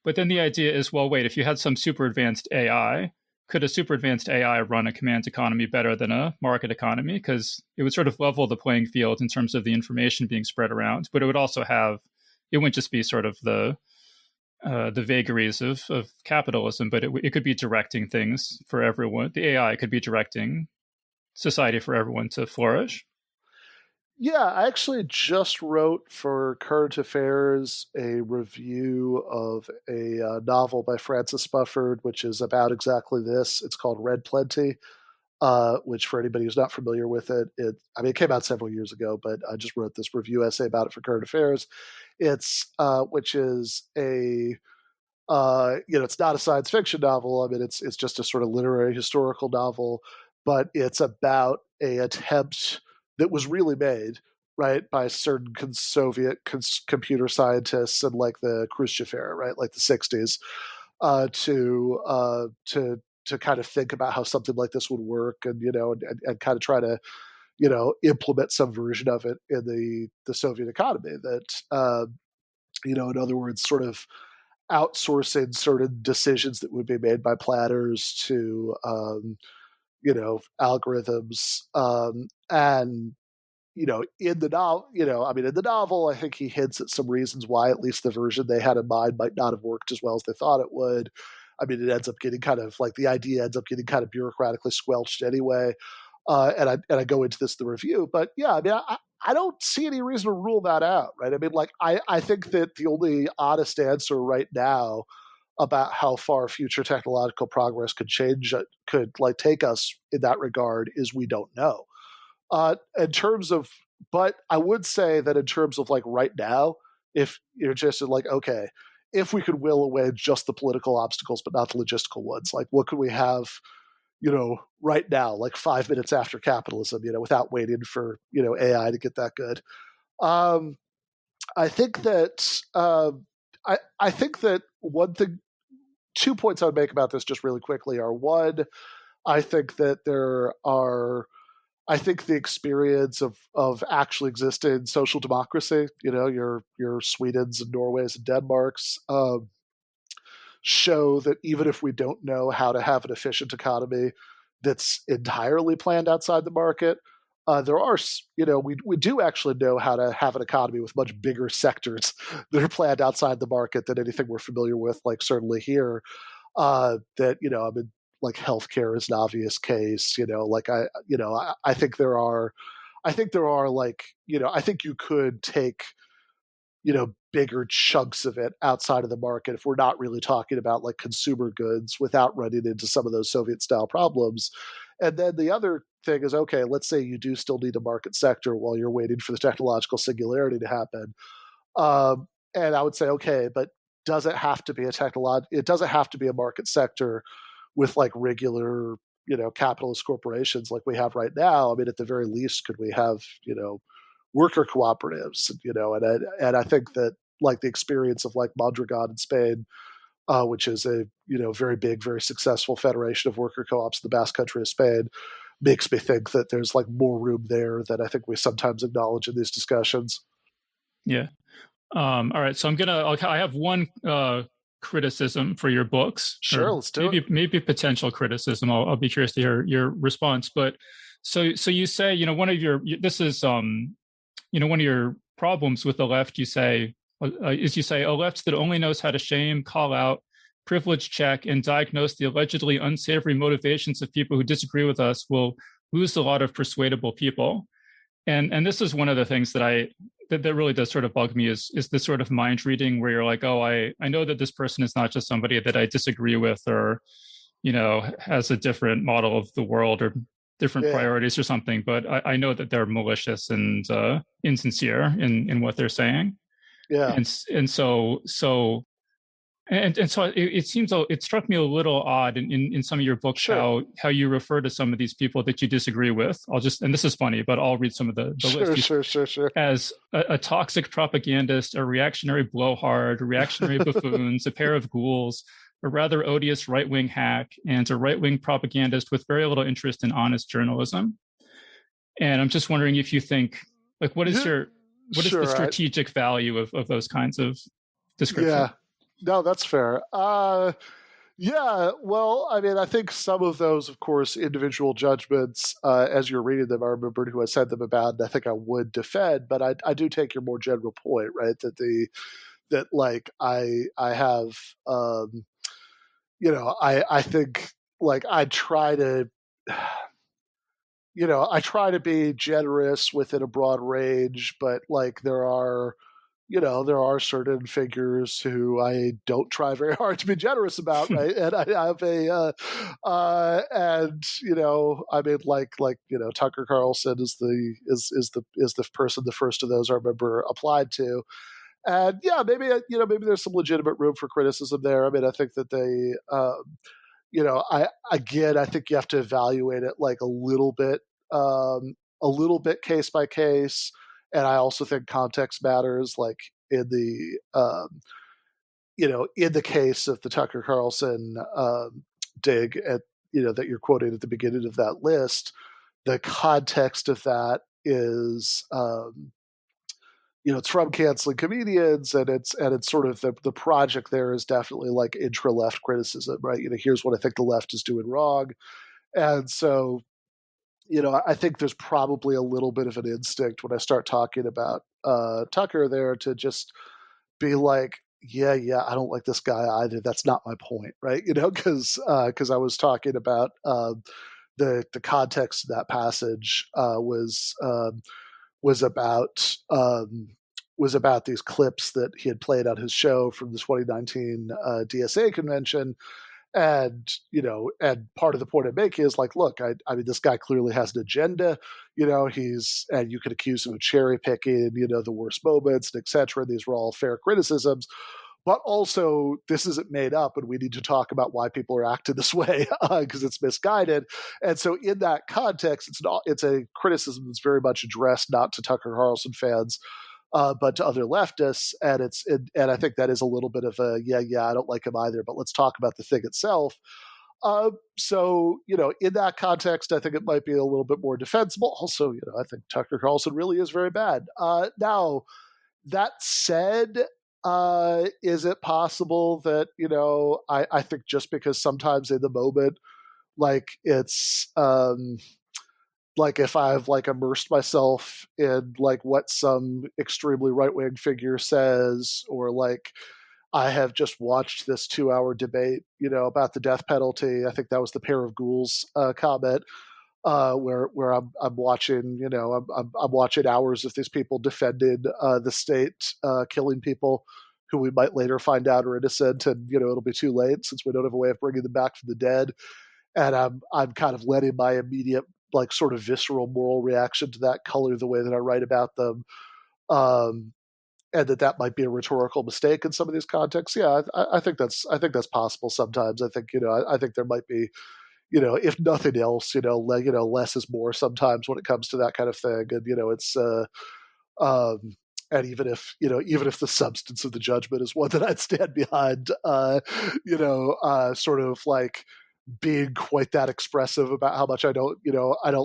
But then the idea is, well, wait, if you had some super advanced AI, could a super advanced AI run a command economy better than a market economy? Because it would sort of level the playing field in terms of the information being spread around, but it would also it wouldn't just be sort of the vagaries of capitalism, but it could be directing things for everyone. The AI could be directing society for everyone to flourish. Yeah, I actually just wrote for Current Affairs a review of a novel by Francis Spufford, which is about exactly this. It's called Red Plenty, which, for anybody who's not familiar with it, it came out several years ago, but I just wrote this review essay about it for Current Affairs. It's which is a it's not a science fiction novel. I mean, it's just a sort of literary historical novel, but it's about a attempt that was really made right, by certain Soviet computer scientists in like the Khrushchev era, right, like the 60s, to kind of think about how something like this would work, and and kind of try to implement some version of it in the Soviet economy. That in other words, sort of outsourcing certain decisions that would be made by planners to algorithms, and in the novel, in the novel, I think he hints at some reasons why at least the version they had in mind might not have worked as well as they thought it would. I mean, it ends up getting kind of like the idea ends up getting kind of bureaucratically squelched anyway. And I go into this in the review, but yeah, I mean, I don't see any reason to rule that out, right? I mean, like I think that the only honest answer right now about how far future technological progress could like take us in that regard is we don't know. In terms of, but I would say that in terms of like right now, if you're just like, okay, if we could will away just the political obstacles, but not the logistical ones, like what could we have, right now, like 5 minutes after capitalism, without waiting for, AI to get that good. I think that, I think that one thing, 2 points I would make about this just really quickly are: one, I think that I think the experience of actually existing social democracy, your Swedens and Norways and Denmarks, show that even if we don't know how to have an efficient economy that's entirely planned outside the market, there are, we do actually know how to have an economy with much bigger sectors that are planned outside the market than anything we're familiar with, like certainly here. That, I mean, like healthcare is an obvious case, like I think there are, like, I think you could take, bigger chunks of it outside of the market if we're not really talking about like consumer goods without running into some of those Soviet style problems. And then the other thing is, okay, let's say you do still need a market sector while you're waiting for the technological singularity to happen. And I would say, okay, but does it have to be it doesn't have to be a market sector with like regular, capitalist corporations like we have right now. I mean, at the very least, could we have, worker cooperatives, and I think that like the experience of like Mondragon in Spain, which is a, very big, very successful federation of worker co-ops in the Basque Country of Spain, makes me think that there's like more room there than I think we sometimes acknowledge in these discussions. Yeah. All right. So I have one criticism for your books. Sure, let's do it. Maybe potential criticism. I'll be curious to hear your response. But so you say, one of your problems with the left, you say a left that only knows how to shame, call out, privilege check, and diagnose the allegedly unsavory motivations of people who disagree with us will lose a lot of persuadable people. And this is one of the things that really does sort of bug me is this sort of mind reading where you're like, oh, I know that this person is not just somebody that I disagree with or, has a different model of the world or different priorities or something, but I know that they're malicious and insincere in what they're saying. Yeah. And so it seems, it struck me a little odd in some of your books, sure, how you refer to some of these people that you disagree with. And this is funny, but I'll read some of the list. Sure. As a toxic propagandist, a reactionary blowhard, reactionary buffoons, a pair of ghouls, a rather odious right-wing hack, and a right-wing propagandist with very little interest in honest journalism. And I'm just wondering if you think, like, what is the strategic value of those kinds of descriptions? Yeah, no, that's fair. Yeah, well, I mean, I think some of those, of course, individual judgments, as you're reading them, I remembered who I said them about, and I think I would defend, but I do take your more general point, right? That I have, I think like I try to be generous within a broad range, but like there are certain figures who I don't try very hard to be generous about, right? And I have I mean, Tucker Carlson is the person, the first of those I remember applied to. And yeah, maybe there's some legitimate room for criticism there. I mean, I think that they, I think you have to evaluate it like a little bit case by case, And I also think context matters, like in the in the case of the Tucker Carlson dig at that you're quoting at the beginning of that list, the context of that is it's from canceling comedians, and it's sort of the project there is definitely like intra left criticism, right? Here's what I think the left is doing wrong, and so I think there's probably a little bit of an instinct when I start talking about Tucker there to just be like, yeah, I don't like this guy either. That's not my point, right? Because I was talking about the context of that passage was about these clips that he had played on his show from the 2019 DSA convention. And part of the point I'm making is like, look, I mean, this guy clearly has an agenda. And you could accuse him of cherry picking, the worst moments, et cetera. These were all fair criticisms. But also, this isn't made up, and we need to talk about why people are acting this way because it's misguided. And so, in that context, it's a criticism that's very much addressed not to Tucker Carlson fans, but to other leftists. And I think that is a little bit of a I don't like him either. But let's talk about the thing itself. So in that context, I think it might be a little bit more defensible. Also, I think Tucker Carlson really is very bad. Now, that said, is it possible that I think just because sometimes in the moment, like it's like if I've like immersed myself in like what some extremely right-wing figure says, or like I have just watched this 2-hour debate about the death penalty. I think that was the Pair of Ghouls comment, where I'm watching I'm watching hours of these people defending the state killing people who we might later find out are innocent, and it'll be too late since we don't have a way of bringing them back from the dead. And I'm kind of letting my immediate like sort of visceral moral reaction to that color the way that I write about them, and that might be a rhetorical mistake in some of these contexts. Yeah, I think that's possible sometimes. I think I think there might be if nothing else, less is more sometimes when it comes to that kind of thing. And it's and even if the substance of the judgment is one that I'd stand behind, sort of like being quite that expressive about how much I don't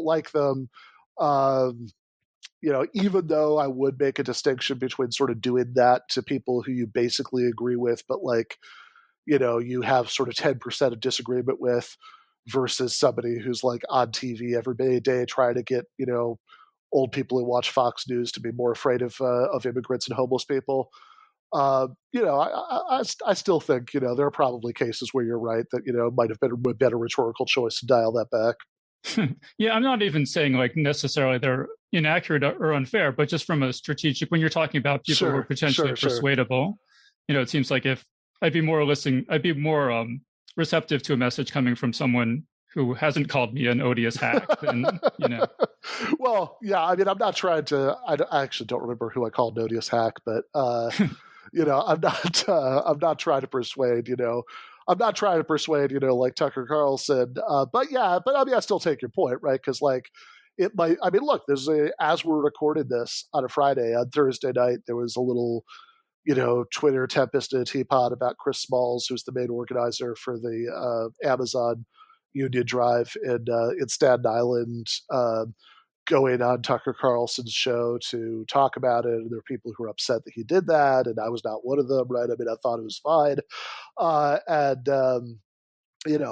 like them. Even though I would make a distinction between sort of doing that to people who you basically agree with, but like, you have sort of 10% of disagreement with, versus somebody who's like on TV every day trying to get, old people who watch Fox News to be more afraid of immigrants and homeless people. I still think, there are probably cases where you're right that, might have been a better rhetorical choice to dial that back. Yeah, I'm not even saying like necessarily they're inaccurate or unfair, but just from a strategic, when you're talking about people who are potentially persuadable, it seems like if I'd be more receptive to a message coming from someone who hasn't called me an odious hack, then, Well, yeah, I mean, I'm not trying to, I actually don't remember who I called an odious hack, but, I'm not trying to persuade, like Tucker Carlson. But I mean, I still take your point, right? Because like it might, I mean, look, as we're recording this on a Friday, on Thursday night, there was a little, Twitter tempest in a teapot about Chris Smalls, who's the main organizer for the Amazon Union Drive in Staten Island, going on Tucker Carlson's show to talk about it. And there are people who are upset that he did that, and I was not one of them, right? I mean, I thought it was fine.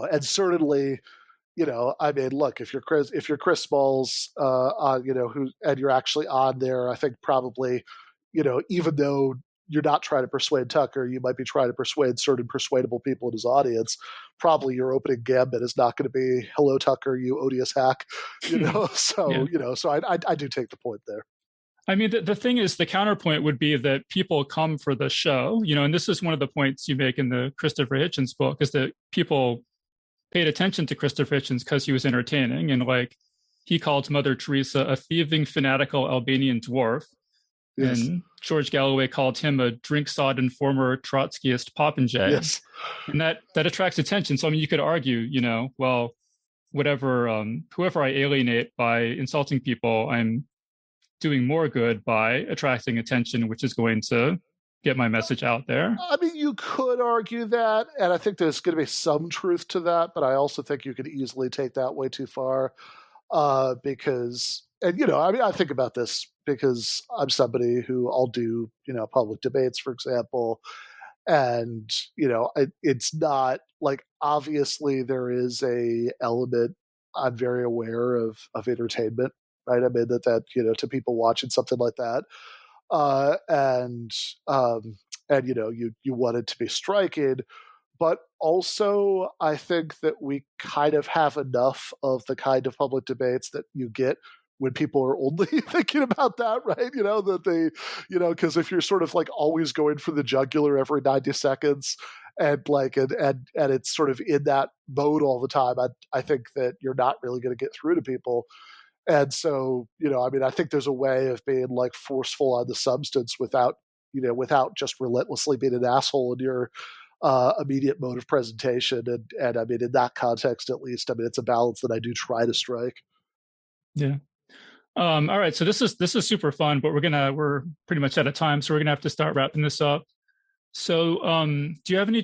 And certainly, I mean, look, if you're Chris Smalls, and you're actually on there, I think probably, even though you're not trying to persuade Tucker, you might be trying to persuade certain persuadable people in his audience. Probably your opening gambit is not going to be, "Hello, Tucker, you odious hack," So, yeah. So I do take the point there. I mean, the thing is, the counterpoint would be that people come for the show, and this is one of the points you make in the Christopher Hitchens book, is that people paid attention to Christopher Hitchens because he was entertaining. And like, he called Mother Teresa a thieving, fanatical Albanian dwarf. Yes. And George Galloway called him a drink-sodden former Trotskyist popinjay. Yes. And that attracts attention. So, I mean, you could argue, well, whoever I alienate by insulting people, I'm doing more good by attracting attention, which is going to get my message out there. I mean, you could argue that, and I think there's going to be some truth to that, but I also think you could easily take that way too far because, and, you know, I mean, I think about this because I'm somebody who I'll do, you know, public debates, for example, and, you know, it's not like, obviously there is a element I'm very aware of entertainment, right? I mean, that, you know, to people watching something like that, and you know, you want it to be striking, but also I think that we kind of have enough of the kind of public debates that you get when people are only thinking about that, right? You know, that they, you know, because if you're sort of like always going for the jugular every 90 seconds and like, and it's sort of in that mode all the time, I think that you're not really going to get through to people. And so, you know, I mean, I think there's a way of being like forceful on the substance without, you know, without just relentlessly being an asshole in your immediate mode of presentation. And I mean, in that context, at least, I mean, it's a balance that I do try to strike. Yeah. All right. So this is super fun, but we're pretty much out of time. So we're going to have to start wrapping this up. So do you have any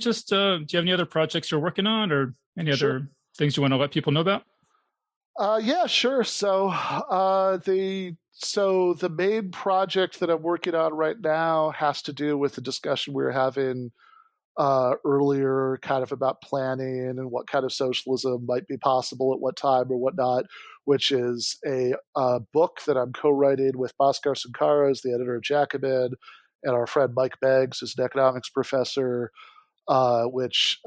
other projects you're working on or any other things you want to let people know about? Yeah, sure. So the main project that I'm working on right now has to do with the discussion we were having earlier, kind of about planning and what kind of socialism might be possible at what time or whatnot, which is a book that I'm co-writing with Bhaskar Sankara, the editor of Jacobin, and our friend Mike Beggs, who's an economics professor, which,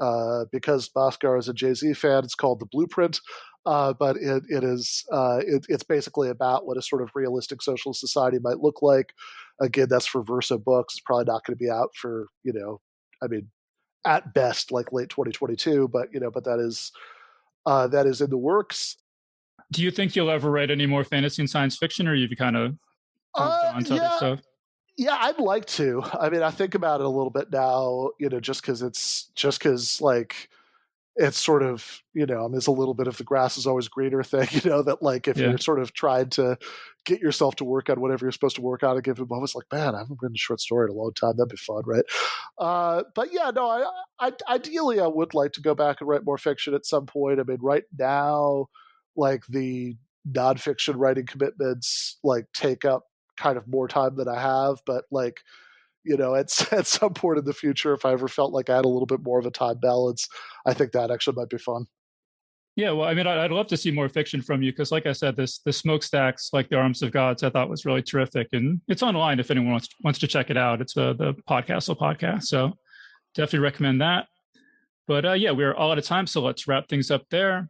because Bhaskar is a Jay-Z fan, it's called The Blueprint. But it's basically about what a sort of realistic socialist society might look like. Again, that's for Verso Books. It's probably not going to be out for, you know, I mean, at best, like late 2022. But you know, but that is in the works. Do you think you'll ever write any more fantasy and science fiction, or you've kind of moved on to other stuff? Yeah, I'd like to. I mean, I think about it a little bit now, you know, just because like it's sort of, you know, there's a little bit of the grass is always greener thing, you know, that like if you're sort of trying to get yourself to work on whatever you're supposed to work on, and give a moment like, man, I haven't written a short story in a long time. That'd be fun, right? But yeah, no, I ideally I would like to go back and write more fiction at some point. I mean, right now, like the nonfiction writing commitments like take up kind of more time than I have, but like, you know, at some point in the future, if I ever felt like I had a little bit more of a time balance, I think that actually might be fun. Yeah, well, I mean, I'd love to see more fiction from you because, like I said, the Smokestacks, like the Arms of Gods, I thought was really terrific, and it's online if anyone wants to check it out. It's the podcast, so definitely recommend that. But yeah, we're all out of time, so let's wrap things up there.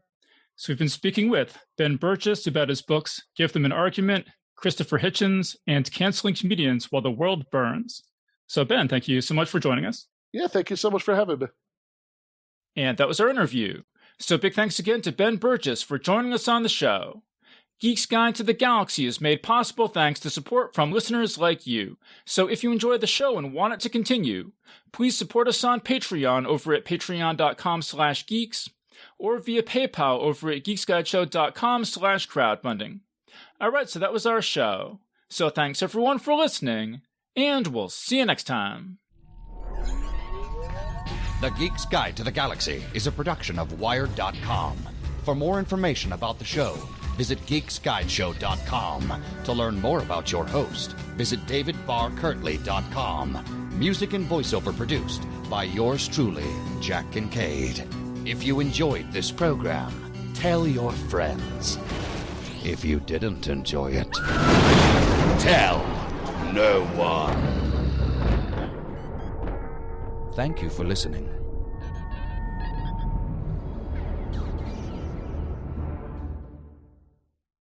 So we've been speaking with Ben Burgis about his books, Give Them an Argument, Christopher Hitchens, and Canceling Comedians While the World Burns. So Ben, thank you so much for joining us. Yeah, thank you so much for having me. And that was our interview. So big thanks again to Ben Burgis for joining us on the show. Geek's Guide to the Galaxy is made possible thanks to support from listeners like you. So if you enjoy the show and want it to continue, please support us on Patreon over at patreon.com/geeks or via PayPal over at geeksguideshow.com/crowdfunding. All right, so that was our show. So thanks everyone for listening, and we'll see you next time. The Geek's Guide to the Galaxy is a production of Wired.com. For more information about the show, visit geeksguideshow.com. To learn more about your host, visit davidbarrkirtley.com. Music and voiceover produced by yours truly, Jack Kincaid. If you enjoyed this program, tell your friends. If you didn't enjoy it, tell no one. Thank you for listening.